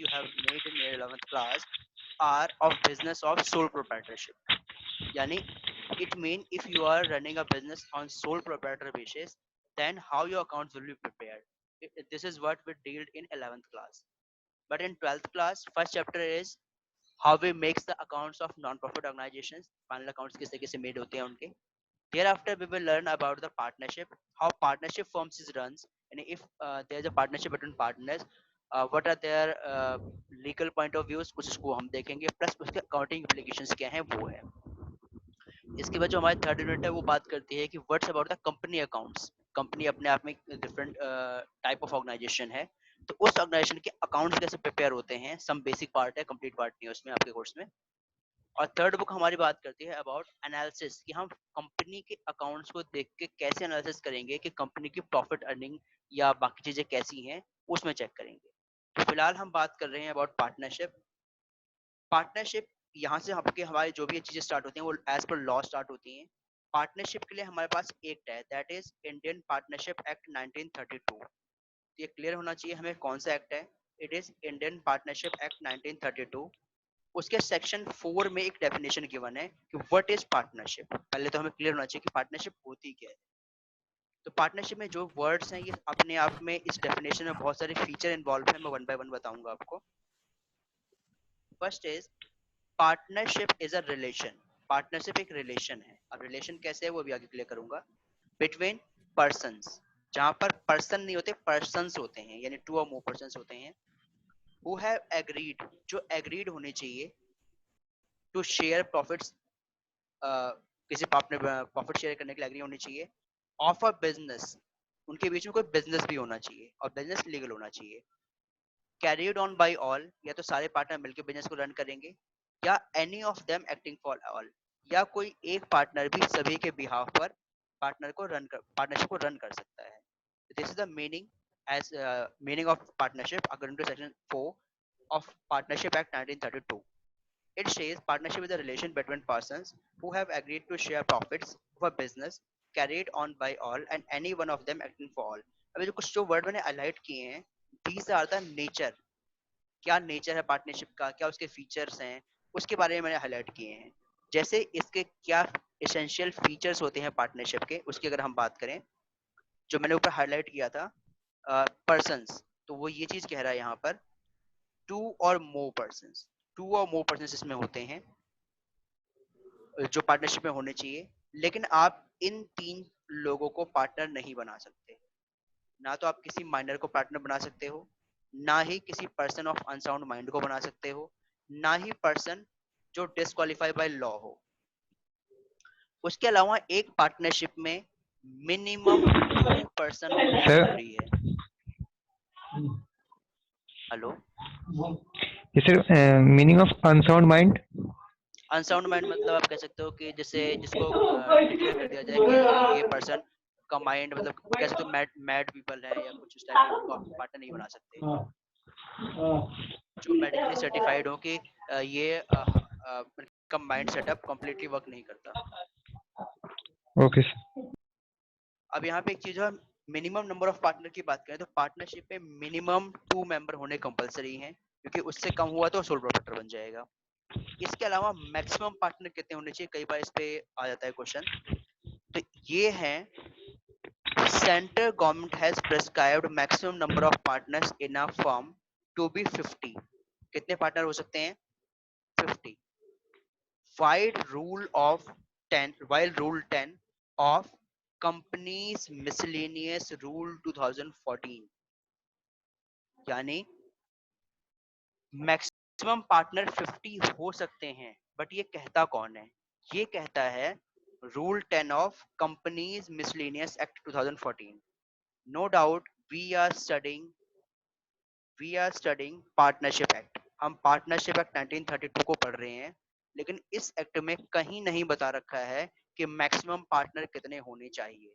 you have made in your 11th class are of business of sole proprietorship. Yani it mean if you are running a business on sole proprietor basis, then how your accounts will be prepared. This is what we dealt in 11th class. But in 12th class, first chapter is how we makes the accounts of non-profit organizations. Final accounts किस तरीके से made होते हैं उनके. Thereafter, we will learn about the partnership, how partnership forms is runs, and if there is a partnership between partners, what are their legal point of views, कुछ उसको हम देखेंगे. Plus उसके accounting implications क्या हैं वो है. इसके बाद जो हमारी थर्ड यूनिट है वो बात करती है कि what's about the company accounts. Company अपने आप में डिफरेंट टाइप ऑफ ऑर्गेनाइजेशन है, तो उस ऑर्गेनाइजेशन के अकाउंट्स कैसे प्रिपेयर होते हैं. सम बेसिक पार्ट है, कंप्लीट पार्ट नहीं है उसमें आपके कोर्स में. और थर्ड बुक हमारी बात करती है अबाउट एनालिसिस, कि हम कंपनी के अकाउंट्स को देख के कैसे एनालिसिस करेंगे कि कंपनी की प्रॉफिट अर्निंग या बाकी चीजें कैसी हैं, उसमें चेक करेंगे. तो फिलहाल हम बात कर रहे हैं अबाउट पार्टनरशिप. पार्टनरशिप यहाँ से आपके हमारी जो भी चीजें स्टार्ट होती हैं वो एज पर लॉ स्टार्ट होती हैं. पार्टनरशिप के लिए हमारे पास एक्ट है, that is Indian partnership act 1932. ये क्लियर होना चाहिए हमें कौन सा एक्ट है. It is Indian partnership act 1932. उसके सेक्शन 4 में एक डेफिनेशन गिवन है कि व्हाट इज पार्टनरशिप. पहले तो हमें क्लियर होना चाहिए कि पार्टनरशिप होती क्या है. तो पार्टनरशिप में जो वर्ड्स हैं ये अपने आप में इस डेफिनेशन में बहुत सारे फीचर इन्वॉल्व है, मैं वन बाय वन बताऊंगा आपको. First is partnership is a relation. Partnership एक रिलेशन है. अब रिलेशन कैसे है वो भी आगे क्लियर करूंगा. बिटवीन पर्सन्स, जहां पर पर्सन नहीं होते, पर्सन्स होते हैं, यानी टू और मोर पर्सन्स होते हैं. हु हैव एग्रीड, जो एग्रीड होने चाहिए टू शेयर प्रॉफिट्स, किसी पार्टनर प्रॉफिट शेयर करने के लिए एग्री होनी चाहिए. ऑफ अ बिजनेस, उनके बीच में कोई बिजनेस भी होना चाहिए और बिजनेस लीगल होना चाहिए. कैरियड ऑन बाय ऑल, या तो सारे पार्टनर मिलकर बिजनेस को रन करेंगे, या any of them acting for all, या कोई एक पार्टनर भी सभी के बिहाफ पर पार्टनरशिप को रन कर सकता है. This is the meaning as meaning of partnership according to section 4 of Partnership Act 1932. It says partnership is a relation between persons who have agreed to share profits of a business carried on by all and any one of them acting for all. अभी जो कुछ जो word मैंने highlight किए हैं, these are the nature. क्या nature है partnership का, क्या उसके फीचर्स हैं, उसके बारे में मैंने हाईलाइट किए हैं. जैसे इसके क्या एसेंशियल फीचर्स होते हैं पार्टनरशिप के, उसकी अगर हम बात करें, जो मैंने ऊपर हाईलाइट किया था पर्सन्स, तो वो ये चीज कह रहा है यहाँ पर टू और मोर पर्सन्स. टू और मोर पर्सन्स इसमें होते हैं जो पार्टनरशिप में होने चाहिए. लेकिन आप इन तीन लोगों को पार्टनर नहीं बना सकते. ना तो आप किसी माइनर को पार्टनर बना सकते हो, ना ही किसी पर्सन ऑफ अनसाउंड माइंड को बना सकते हो, ना ही पर्सन जो डिस्क्वालीफाई बाय लॉ हो. उसके अलावा एक पार्टनरशिप में मिनिमम 2 पर्सन होने सर जरूरी है. Hello, sir meaning of unsound mind. Unsound mind मतलब आप कह सकते हो कि जैसे जिसको डिक्लेयर कर दिया जाए कि ये पर्सन का माइंड, मतलब कह सकते हो मैड मैड पीपल है या कुछ उस टाइप के, उनको आप पार्टनर नहीं बना सकते. जो मेडिकली सर्टिफाइड हो कि ये का माइंड सेटअप कंप्लीटली वर्क नहीं करता. ओके. अब यहाँ पे एक चीज है, मिनिमम नंबर ऑफ पार्टनर की बात करें तो पार्टनरशिप में मिनिमम 2 मेंबर होने कंपलसरी हैं, क्योंकि उससे कम हुआ तो सोल प्रोप्राइटर बन जाएगा. इसके अलावा मैक्सिमम पार्टनर कितने होने चाहिए, कई बार इस पे आ जाता है क्वेश्चन. तो ये है central government has prescribed maximum number of partners in a firm to be 50. कितने पार्टनर हो सकते हैं, 50. While rule 10 of companies miscellaneous rule 2014, यानी मैक्सिमम पार्टनर 50 हो सकते हैं. बट ये कहता कौन है, ये कहता है rule 10 of companies miscellaneous act 2014. No doubt we are studying partnership act. हम पार्टनरशिप एक्ट 1932 को पढ़ रहे हैं, लेकिन इस एक्ट में कहीं नहीं बता रखा है कि मैक्सिमम पार्टनर कितने होने चाहिए.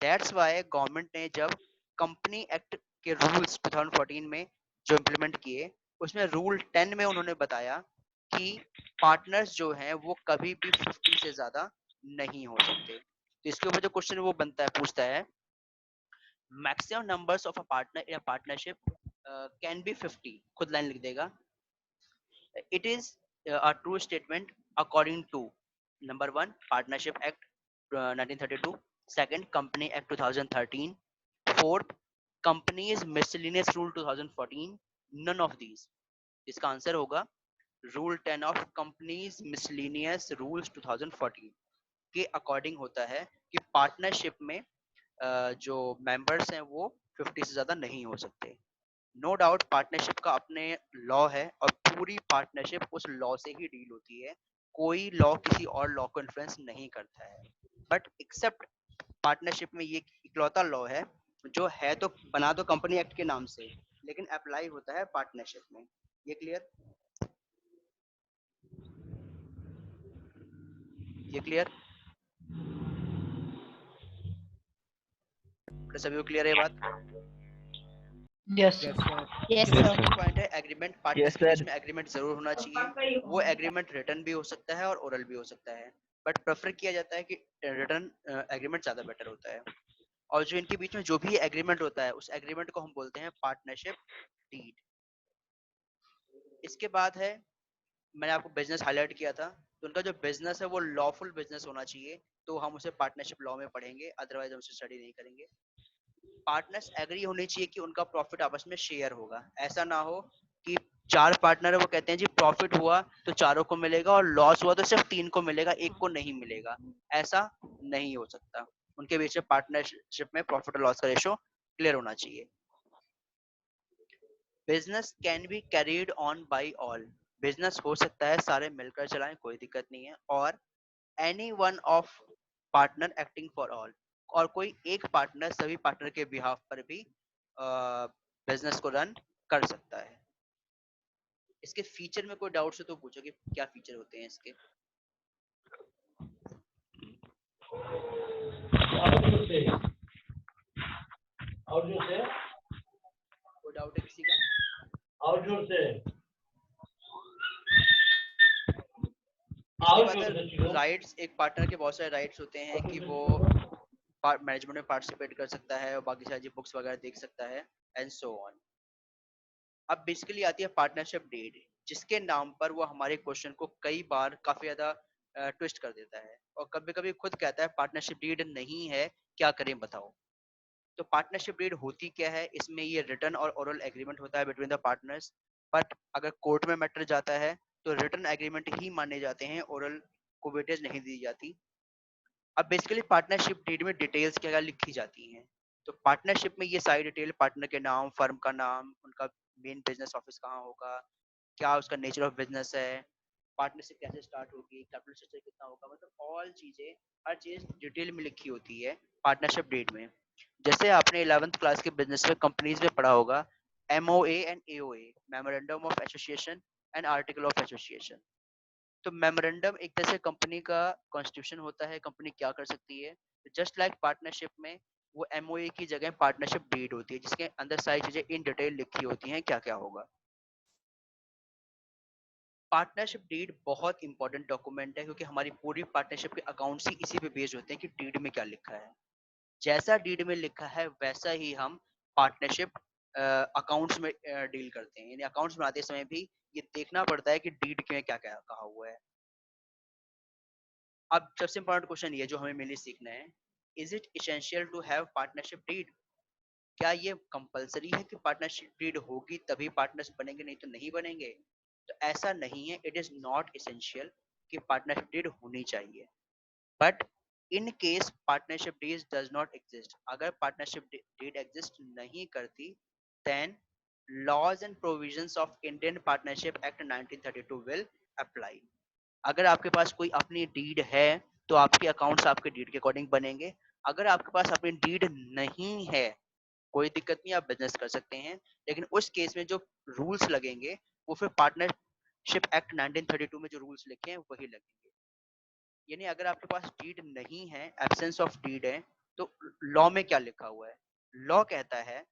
दैट्स वाई गवर्नमेंट ने जब कंपनी एक्ट के रूल्स 2014 में जो इम्प्लीमेंट किए, उसमें रूल 10 में उन्होंने बताया कि पार्टनर्स जो हैं वो कभी भी 50 से ज्यादा नहीं हो सकते. तो इसके ऊपर जो क्वेश्चन वो बनता है, पूछता है maximum numbers of a partner in a partnership can be 50, खुद लाइन लिख देगा. It is a true statement according to number 1 Partnership Act 1932, second Company Act 2013, fourth Companies Miscellaneous Rule 2014. None of these. इसका answer होगा rule 10 of companies miscellaneous rules 2014 के according होता है कि partnership में जो मेंबर्स हैं वो 50 से ज्यादा नहीं हो सकते. नो डाउट पार्टनरशिप का अपने लॉ है और पूरी पार्टनरशिप उस लॉ से ही डील होती है. कोई लॉ किसी और लॉ को इन्फ्लुएंस नहीं करता है. बट एक्सेप्ट पार्टनरशिप में ये इकलौता लॉ है जो है तो बना तो कंपनी एक्ट के नाम से, लेकिन अप्लाई होता है पार्टनरशिप में. ये क्लियर? ये क्लियर? तो सभी को क्लियर है बात? Yes, sir. Yes, Yes, sir. sir. Point है एग्रीमेंट. पार्टनर्स के बीच में एग्रीमेंट जरूर होना चाहिए. वो एग्रीमेंट रिटन भी हो सकता है और ओरल भी हो सकता है, बट प्रेफर किया जाता है कि रिटन एग्रीमेंट ज्यादा बेटर होता है. और जो इनके बीच में जो भी एग्रीमेंट होता है उस एग्रीमेंट को हम बोलते हैं पार्टनरशिप डीड. इसके बाद है, मैंने आपको बिजनेस हाईलाइट किया था, तो उनका जो बिजनेस है वो लॉफुल बिजनेस होना चाहिए, तो हम उसे पार्टनरशिप लॉ में पढ़ेंगे, अदरवाइज हम उसे स्टडी नहीं करेंगे. पार्टनर्स एग्री होनी चाहिए कि उनका प्रॉफिट आपस में शेयर होगा. ऐसा ना हो कि 4 पार्टनर है वो कहते हैं जी प्रॉफिट हुआ तो चारों को मिलेगा और लॉस हुआ तो सिर्फ 3 को मिलेगा, एक को नहीं मिलेगा. ऐसा नहीं हो सकता. उनके बीच में पार्टनरशिप में प्रॉफिट और लॉस का रेशो क्लियर होना चाहिए. Business can be carried on by all. Business हो सकता है सारे मिलकर चलाएं, कोई दिक्कत नहीं है. और any one of partner acting for all, और कोई एक पार्टनर सभी पार्टनर के बिहाफ पर भी बिजनेस को रन कर सकता है. इसके फीचर में कोई डाउट हो तो पूछो कि क्या फीचर होते हैं इसके. और जोर से कोई डाउट है किसी का? और जोर से राइट्स. एक पार्टनर के बहुत सारे राइट्स होते हैं कि वो मैनेजमेंट में पार्टिसिपेट कर सकता है और बाकी सारी बुक्स वगैरह देख सकता है एंड सो ऑन. अब बेसिकली आती है पार्टनरशिप डीड, जिसके नाम पर वो हमारे क्वेश्चन को कई बार काफी ज्यादा ट्विस्ट कर देता है और कभी कभी खुद कहता है पार्टनरशिप डीड नहीं है, क्या करें बताओ. तो पार्टनरशिप डीड होती क्या है? इसमें ये रिटन और ओरल एग्रीमेंट होता है बिटवीन द पार्टनर्स. बट अगर कोर्ट में मैटर जाता है तो रिटन एग्रीमेंट ही माने जाते हैं, ओरल को वेटेज नहीं दी जाती. अब बेसिकली पार्टनरशिप डीड में डिटेल्स क्या लिखी जाती हैं. तो पार्टनरशिप में ये सारी डिटेल, पार्टनर के नाम, फर्म का नाम, उनका मेन बिजनेस ऑफिस कहाँ होगा, क्या उसका नेचर ऑफ बिजनेस है, पार्टनरशिप कैसे स्टार्ट होगी, कैपिटल स्ट्रक्चर कितना होगा, मतलब ऑल चीजें, हर चीज डिटेल में लिखी होती है पार्टनरशिप डीड में. जैसे आपने 11th क्लास के बिजनेस में कंपनीज में पढ़ा होगा MOA and AOA, memorandum of association and article of association. तो मेमोरेंडम एक तरह से कंपनी का कॉन्स्टिट्यूशन होता है, कंपनी क्या कर सकती है. जस्ट लाइक पार्टनरशिप में वो MOA की जगह पार्टनरशिप डीड होती है, जिसके अंदर सारी चीजें इन डिटेल लिखी होती हैं क्या क्या होगा. पार्टनरशिप डीड बहुत इंपॉर्टेंट डॉक्यूमेंट है क्योंकि हमारी पूरी पार्टनरशिप के अकाउंट्स ही इसी पे बेस्ड होते हैं कि डीड में क्या लिखा है. जैसा डीड में लिखा है वैसा ही हम पार्टनरशिप अकाउंट्स में डील करते हैं. यानी अकाउंट्स बनाते समय भी ये देखना पड़ता है कि डीड में क्या क्या कहा हुआ है. अब सबसे इंपॉर्टेंट क्वेश्चन ये जो हमें मेनली सीखना है, is it essential to have partnership deed? क्या ये कंपलसरी है कि पार्टनरशिप डीड होगी तभी पार्टनर्स बनेंगे, नहीं तो नहीं बनेंगे? तो ऐसा नहीं है. इट इज नॉट इसेंशियल कि पार्टनरशिप डीड होनी चाहिए. But in case partnership deed does not exist, अगर पार्टनरशिप डीड एग्जिस्ट नहीं करती, then laws and provisions of Indian partnership act 1932 will apply. अगर आपके पास कोई अपनी डीड है तो आपके अकाउंट्स आपके डीड के अकॉर्डिंग बनेंगे. अगर आपके पास अपनी डीड नहीं है, कोई दिक्कत नहीं, आप बिजनेस कर सकते हैं, लेकिन उस केस में जो रूल्स लगेंगे वो फिर पार्टनरशिप एक्ट 1932 में जो रूल्स लिखे हैं वही लगेंगे. यानी अगर आपके पास डीड नहीं है, एब्सेंस ऑफ डीड है, तो लॉ में क्या लिखा हुआ है? लॉ कहता है,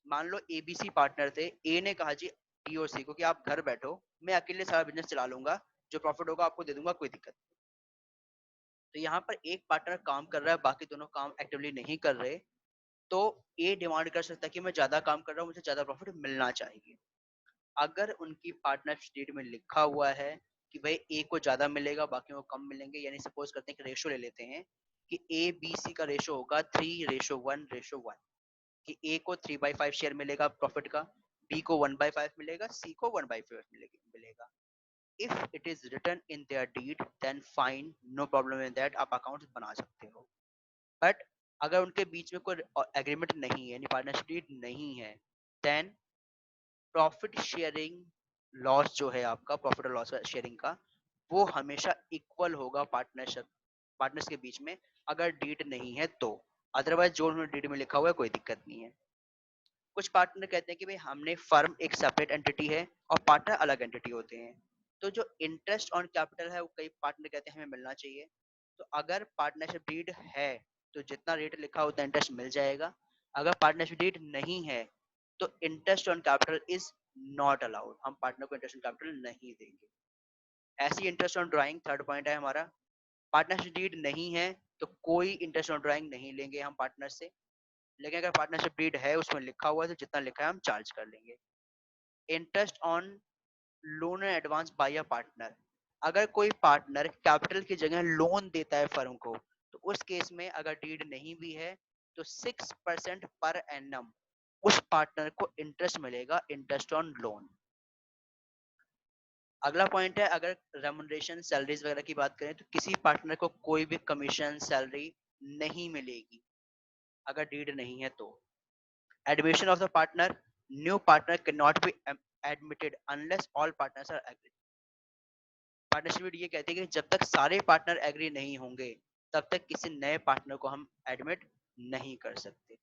मान लो ABC पार्टनर थे, ए ने कहा जी DOC को कि आप घर बैठो, मैं अकेले सारा बिजनेस चला लूंगा, जो प्रॉफिट होगा आपको दे दूंगा, कोई दिक्कत नहीं. तो यहाँ पर एक पार्टनर काम कर रहा है, बाकी दोनों काम एक्टिवली नहीं कर रहे, तो ए डिमांड कर सकता है कि मैं ज्यादा काम कर रहा हूँ, मुझे ज्यादा प्रॉफिट मिलना चाहिए। अगर उनकी पार्टनरशिप डीड में लिखा हुआ है कि भाई ए को ज्यादा मिलेगा बाकियों को कम मिलेंगे, यानी सपोज करते हैं कि रेशो ले लेते हैं कि ए बी सी का रेशो होगा 3:1:1, कि ए को 3/5 शेयर मिलेगा प्रॉफिट का, बी को 1/5 मिलेगा, सी को 1/5 मिलेगा। If it is written in their deed then fine, no problem in that, आप अकाउंट बना सकते हो। बट अगर उनके बीच में कोई एग्रीमेंट नहीं है, यानी पार्टनरशिप डीड नहीं है, देन प्रॉफिट शेयरिंग लॉस जो है आपका, प्रॉफिट और लॉस शेयरिंग का, वो हमेशा इक्वल होगा पार्टनर्स के बीच में, अगर डीड नहीं है तो। अदरवाइज जो उन्होंने डीड में लिखा हुआ है कोई दिक्कत नहीं है। कुछ पार्टनर कहते हैं कि भाई हमने फर्म एक सेपरेट एंटिटी है और पार्टनर अलग एंटिटी होते हैं, तो जो इंटरेस्ट ऑन कैपिटल है वो कई पार्टनर कहते हैं हमें मिलना चाहिए। तो अगर पार्टनरशिप डीड है तो जितना रेट लिखा होता है इंटरेस्ट मिल जाएगा। अगर पार्टनरशिप डीड नहीं है तो interest on capital is not allowed, हम पार्टनर को इंटरेस्ट ऑन कैपिटल नहीं देंगे। ऐसी interest on drawing third point है हमारा, पार्टनरशिप डीड नहीं है तो कोई इंटरेस्ट ऑन ड्राइंग नहीं लेंगे हम पार्टनर से। लेकिन अगर पार्टनरशिप डीड है उसमें लिखा हुआ है तो जितना लिखा है हम चार्ज कर लेंगे। Interest on loan and advance by a partner, अगर कोई पार्टनर कैपिटल की जगह लोन देता है फर्म को, तो उस केस में अगर डीड नहीं भी है तो 6% पर एनम उस पार्टनर को इंटरेस्ट मिलेगा, इंटरेस्ट ऑन लोन। अगला पॉइंट है, अगर रेमुनरेशन सैलरीज वगैरह की बात करें तो किसी पार्टनर को कोई भी कमीशन सैलरी नहीं मिलेगी अगर डीड नहीं है तो। Admission of the partner, new partner can not be admitted unless all partners are agree. Partnership ये कहती है कि जब तक सारे पार्टनर एग्री नहीं होंगे तब तक किसी नए पार्टनर को हम एडमिट नहीं कर सकते।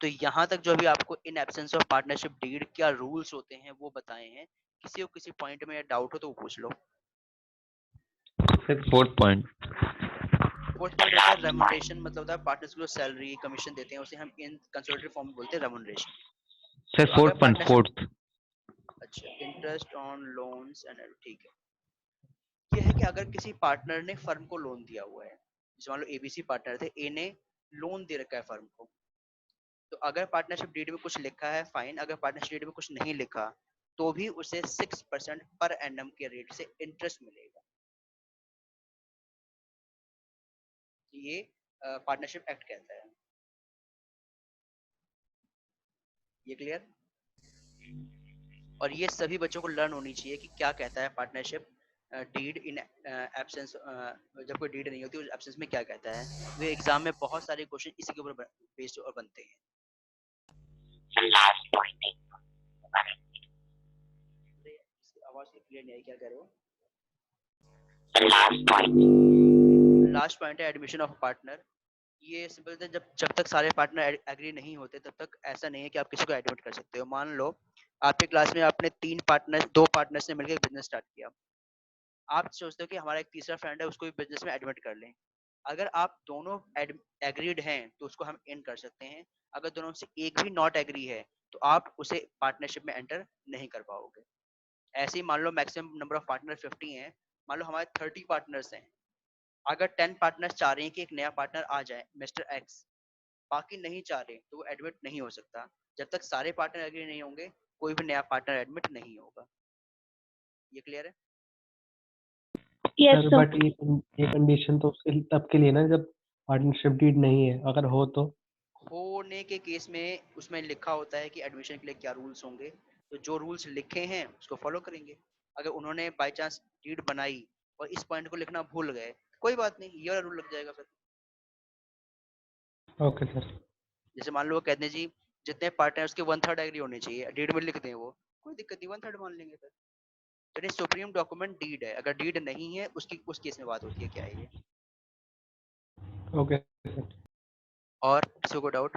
तो यहाँ तक जो भी आपको in absence of partnership deed क्या रूल्स होते हैं वो बताए हैं। किसी को किसी पॉइंट में डाउट हो तो वो पूछ लो। Sir fourth point. Fourth point होता है रेमुनरेशन, मतलब होता है पार्टनर्स को सैलरी कमीशन देते हैं उसे हम इन कंसोलिडेटेड फॉर्म में बोलते हैं रेमुनरेशन। सर तो अगर फोर्थ पॉइंट, पार्टनरशिप, फोर्थ। अच्छा, इंटरेस्ट ऑन लोन्स एंड, ठीक है। ये है कि अगर किसी पार्टनर ने फर्म को लोन दिया हुआ है, जैसे मान लो एबीसी पार्टनर थे, ए ने लोन दे रखा है फर्म को, तो अगर पार्टनरशिप डीड में कुछ लिखा है फाइन, अगर पार्टनरशिप डीड में कुछ नहीं लिखा तो भी उसे 6% पर एनम के रेट से इंटरेस्ट मिलेगा। ये पार्टनरशिप एक्ट कहता है। ये क्लियर? और ये सभी बच्चों को लर्न होनी चाहिए कि क्या कहता है पार्टनरशिप डीड इन एब्सेंस, जब कोई डीड नहीं होती उस एब्सेंस में क्या कहता है। वे एग्जाम में बहुत सारे क्वेश्चन इसी के ऊपर बेस्ड और बनते हैं। आवाज क्लियर नहीं आई, क्या कह रहे हो? लास्ट पॉइंट है एडमिशन ऑफ पार्टनर। ये सिंपल है, जब तक सारे पार्टनर एग्री नहीं होते तब तक ऐसा नहीं है कि आप किसी को एडमिट कर सकते हो। मान लो आपके क्लास में आपने दो पार्टनर्स ने मिलकर बिजनेस स्टार्ट किया, आप सोचते हो कि हमारा एक तीसरा फ्रेंड है उसको भी बिजनेस में एडमिट कर लें। अगर आप दोनों एग्रीड हैं तो उसको हम इन कर सकते हैं। अगर दोनों से एक भी नॉट एग्री है तो आप उसे पार्टनरशिप में एंटर नहीं कर पाओगे। ऐसे ही मान लो मैक्सिमम नंबर ऑफ पार्टनर 50 हैं, मान लो हमारे 30 पार्टनर्स हैं। अगर 10 पार्टनर्स चाह रहे हैं कि एक नया पार्टनर आ जाए मिस्टर एक्स, बाकी नहीं चाह रहे तो वो एडमिट नहीं हो सकता। जब तक सारे पार्टनर एग्री नहीं होंगे कोई भी नया पार्टनर एडमिट नहीं होगा। ये क्लियर है? Yes, sir sir. बट ये कंडीशन तो उसके तब के लिए ना जब पार्टनरशिप डीड नहीं है, अगर हो तो। होने के केस में उसमें लिखा होता है कि एडमिशन के लिए क्या रूल्स होंगे, तो जो रूल्स लिखे हैं उसको फॉलो करेंगे। अगर उन्होंने बाय चांस डीड बनाई और इस पॉइंट को लिखना भूल गए कोई बात नहीं, ये वाला रूल लग जाएगा फिर। Okay sir. जैसे मान लो वो कहते हैं जी जितने पार्टनर उसके 1/3 एग्री होने चाहिए, डीड में लिख दें वो, कोई दिक्कत नहीं, 1/3 मान लेंगे फिर। तो सुप्रीम डॉक्यूमेंट डीड है, अगर डीड नहीं है उसकी उस केस में बात होती है क्या है ये। Okay sir. और किसी को डाउट?